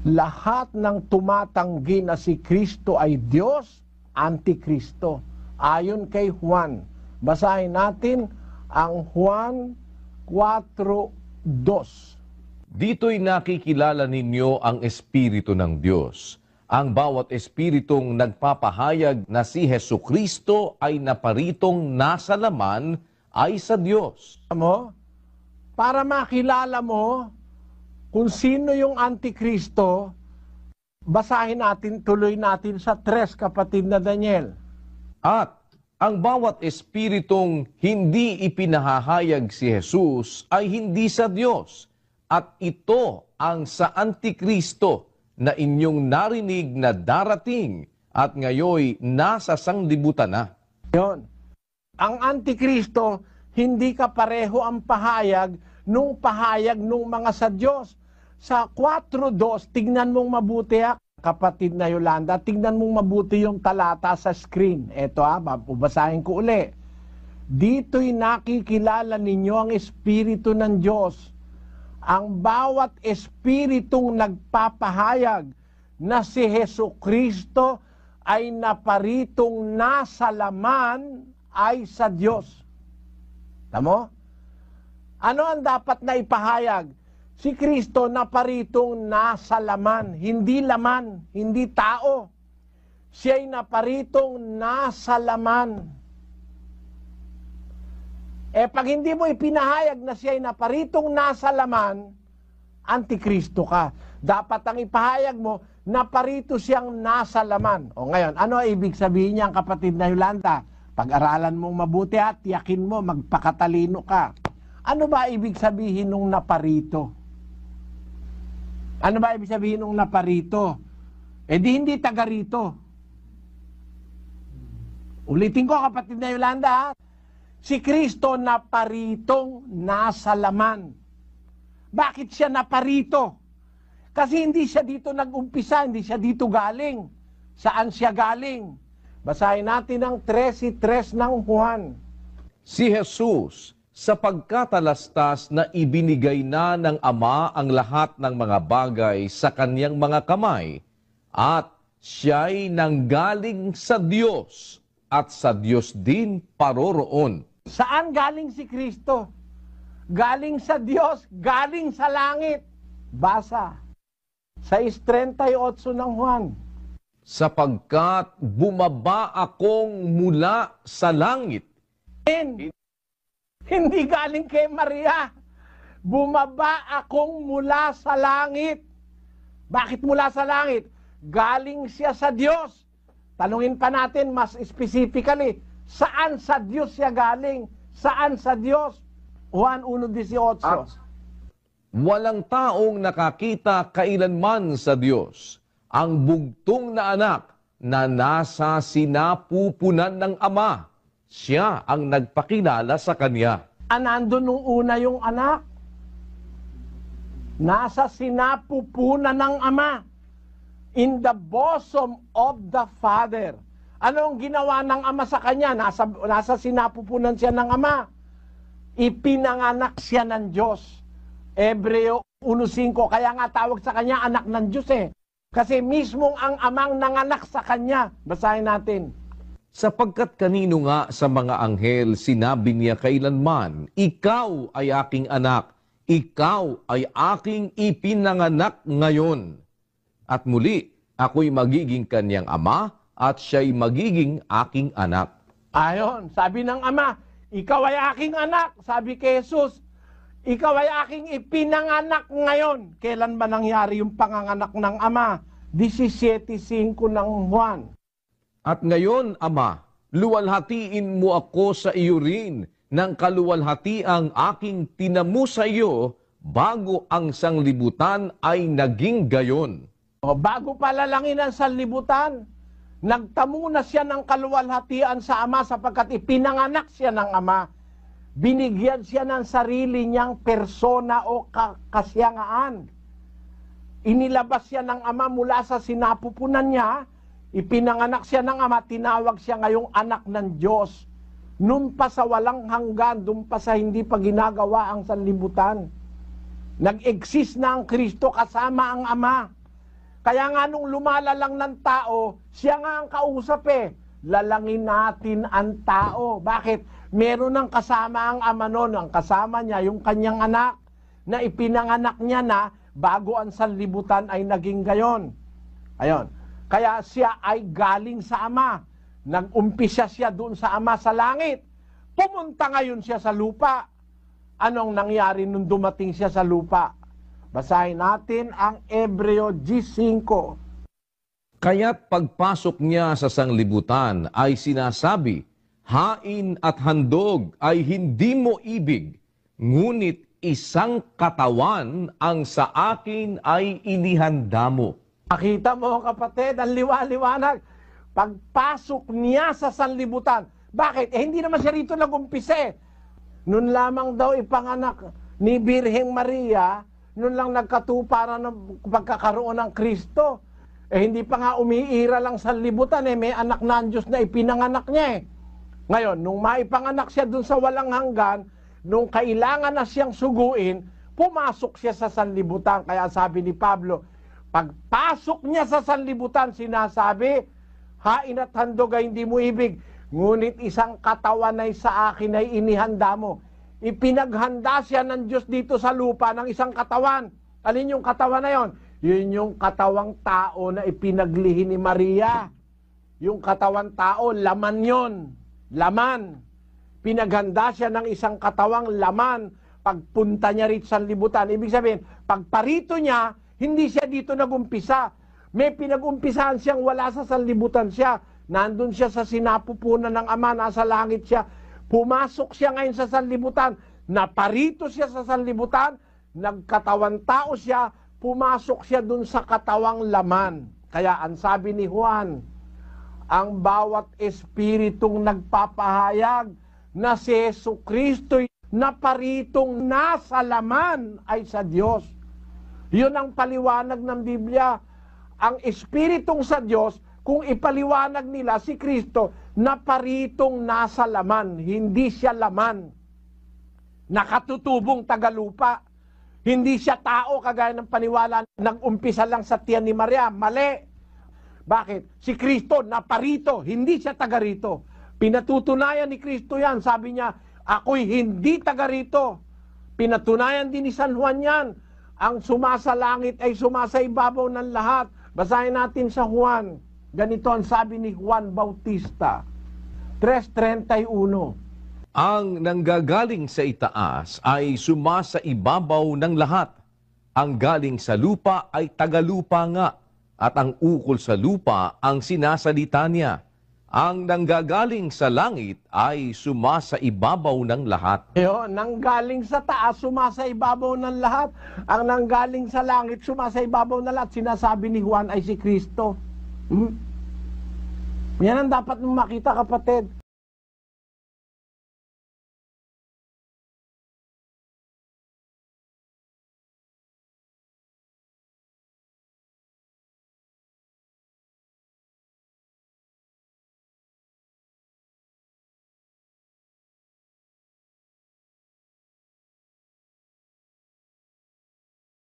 Lahat ng tumatanggi na si Kristo ay Diyos, Antikristo. Ayon kay Juan. Basahin natin ang Juan 4:2. Dito'y nakikilala ninyo ang Espiritu ng Diyos. Ang bawat espiritong nagpapahayag na si Jesucristo ay naparitong nasa laman ay sa Diyos. Para makilala mo kung sino yung Antikristo, basahin natin, tuloy natin sa 3, kapatid na Daniel. At ang bawat espiritong hindi ipinahahayag si Jesus ay hindi sa Diyos. At ito ang sa Antikristo na inyong narinig na darating at ngayoy nasa sanglibutan na. Yon. Ang Antikristo, hindi ka pareho ang pahayag nung mga sa Diyos. Sa 4:2, tignan mong mabuti kapatid na Yolanda, tignan mong mabuti yung talata sa screen. Eto babasahin ko uli. Dito'y nakikilala ninyo ang Espiritu ng Diyos. Ang bawat espiritong nagpapahayag na si Jesucristo ay naparitong nasa laman ay sa Diyos. Tamo? Ano ang dapat na ipahayag? Si Kristo naparitong nasa laman, hindi tao. Siya'y naparitong nasa laman. Pag hindi mo ipinahayag na siya'y naparitong nasa laman, Antikristo ka. Dapat ang ipahayag mo, naparito siyang nasa laman. O ngayon, ano ibig sabihin niya, kapatid na Yolanda? Pag-aralan mong mabuti at tiyakin mo, magpakatalino ka. Ano ba ibig sabihin nung naparito? Ano ba ibig sabihin nung naparito? Di hindi taga rito. Ulitin ko, kapatid na Yolanda, si Kristo naparitong nasa laman. Bakit siya naparito? Kasi hindi siya dito nag-umpisa, hindi siya dito galing. Saan siya galing? Basahin natin ang 13:3 ng Juan. Si Jesus, sa pagkatalastas na ibinigay na ng Ama ang lahat ng mga bagay sa kanyang mga kamay, at siya'y nanggaling sa Diyos, at sa Diyos din paroroon. Saan galing si Kristo? Galing sa Diyos, galing sa langit. Basa. 6:38 ng Juan. Sapagkat bumaba akong mula sa langit. Hindi galing kay Maria. Bumaba akong mula sa langit. Bakit mula sa langit? Galing siya sa Diyos. Tanungin pa natin mas specifically, saan sa Diyos siya galing? Saan sa Diyos? Juan 1:18. Walang taong nakakita kailanman sa Diyos. Ang bugtong na anak na nasa sinapupunan ng Ama. Siya ang nagpakilala sa Kanya. Nandun nung una yung anak. Nasa sinapupunan ng Ama. In the bosom of the Father. Anong ginawa ng Ama sa Kanya? Nasa sinapupunan siya ng Ama. Ipinanganak siya ng Diyos. Hebreo 1:5. Kaya nga tawag sa Kanya anak ng Diyos Kasi mismong ang Amang nanganak sa Kanya. Basahin natin. Sapagkat kanino nga sa mga anghel sinabi niya kailanman, ikaw ay aking anak, ikaw ay aking ipinanganak ngayon. At muli, ako'y magiging kanyang ama at siya'y magiging aking anak. Ayon, sabi ng Ama, ikaw ay aking anak. Sabi kay Jesus, ikaw ay aking ipinanganak ngayon. Kailan ba nangyari yung panganganak ng Ama? 17:5 ng Juan. At ngayon, Ama, luwalhatiin mo ako sa iyo rin ng kaluwalhatiang aking tinamo sa iyo bago ang sanglibutan ay naging gayon. Bago palalangin ang sanlibutan, nagtamo na siya ng kaluwalhatian sa Ama sapagkat ipinanganak siya ng Ama. Binigyan siya ng sarili niyang persona o kasyangaan. Inilabas siya ng Ama mula sa sinapupunan niya, ipinanganak siya ng Ama, tinawag siya ngayong anak ng Diyos. Noon pa sa walang hanggan, doon pa sa hindi pa ginagawa ang sanlibutan. Nag-exist na ang Kristo kasama ang Ama. Kaya nga nung lumalalang ng tao, siya nga ang kausap eh. Lalangin natin ang tao. Bakit? Meron ng kasama ang ama nun, ang kasama niya, yung kanyang anak, na ipinanganak niya na bago ang sanlibutan ay naging gayon. Ayon. Kaya siya ay galing sa ama. Nag-umpisa siya doon sa ama sa langit. Pumunta ngayon siya sa lupa. Anong nangyari nung dumating siya sa lupa? Basahin natin ang Hebreo 10:5. Kaya't pagpasok niya sa sanglibutan ay sinasabi, hain at handog ay hindi mo ibig, ngunit isang katawan ang sa akin ay inihanda mo. Nakita mo kapatid, ang liwanag. Pagpasok niya sa sanlibutan. Bakit? Hindi naman siya rito nag-umpisa eh. Noon lamang daw ipanganak ni Birheng Maria, noon lang nagkatuparan ng pagkakaroon ng Kristo. Hindi pa nga umiira lang sanlibutan eh. May anak na ang Diyos na ipinanganak niya eh. Ngayon, nung maipanganak siya dun sa walang hanggan, nung kailangan na siyang suguin, pumasok siya sa sanlibutan. Kaya sabi ni Pablo, pagpasok niya sa sanlibutan, sinasabi, hain at handog ay hindi mo ibig, ngunit isang katawan ay sa akin ay inihanda mo. Ipinaghanda siya ng Diyos dito sa lupa ng isang katawan. Alin yung katawan na yon? Yun yung katawang tao na ipinaglihi ni Maria. Yung katawang tao, laman yon. Laman. Pinaghanda siya ng isang katawang laman. Pagpunta niya rito sa libutan. Ibig sabihin, pagparito niya, hindi siya dito nagumpisa. May pinagumpisahan siyang wala sa sanlibutan siya. Nandun siya sa sinapupunan ng Ama, nasa langit siya. Pumasok siya ngayon sa sanlibutan. Naparito siya sa sanlibutan. Nagkatawan tao siya. Pumasok siya dun sa katawang laman. Kaya ang sabi ni Juan, ang bawat espiritong nagpapahayag na si Jesucristo'y naparitong nasa laman ay sa Diyos. Yun ang paliwanag ng Biblia. Ang espiritong sa Diyos, kung ipaliwanag nila si Kristo, naparitong nasa laman, hindi siya laman. Nakatutubong tagalupa. Hindi siya tao kagaya ng paniwala, nag-umpisa lang sa tiyan ni Maria. Mali. Bakit? Si Kristo naparito, hindi siya taga rito. Pinatutunayan ni Kristo yan. Sabi niya, ako'y hindi taga rito. Pinatunayan din ni San Juan yan. Ang sumasalangit ay sumasaibabaw ng lahat. Basahin natin sa Juan. Ganito ang sabi ni Juan Bautista. 3:31. Ang nanggagaling sa itaas ay sumasaibabaw ng lahat. Ang galing sa lupa ay tagalupa nga, at ang ukol sa lupa ang sinasalita niya. Ang nanggagaling sa langit ay sumasaibabaw ng lahat. Nanggaling sa taas, sumasaibabaw ng lahat. Ang nanggaling sa langit, sumasaibabaw ng lahat. Sinasabi ni Juan ay si Kristo. Yan ang dapat mong makita, kapatid.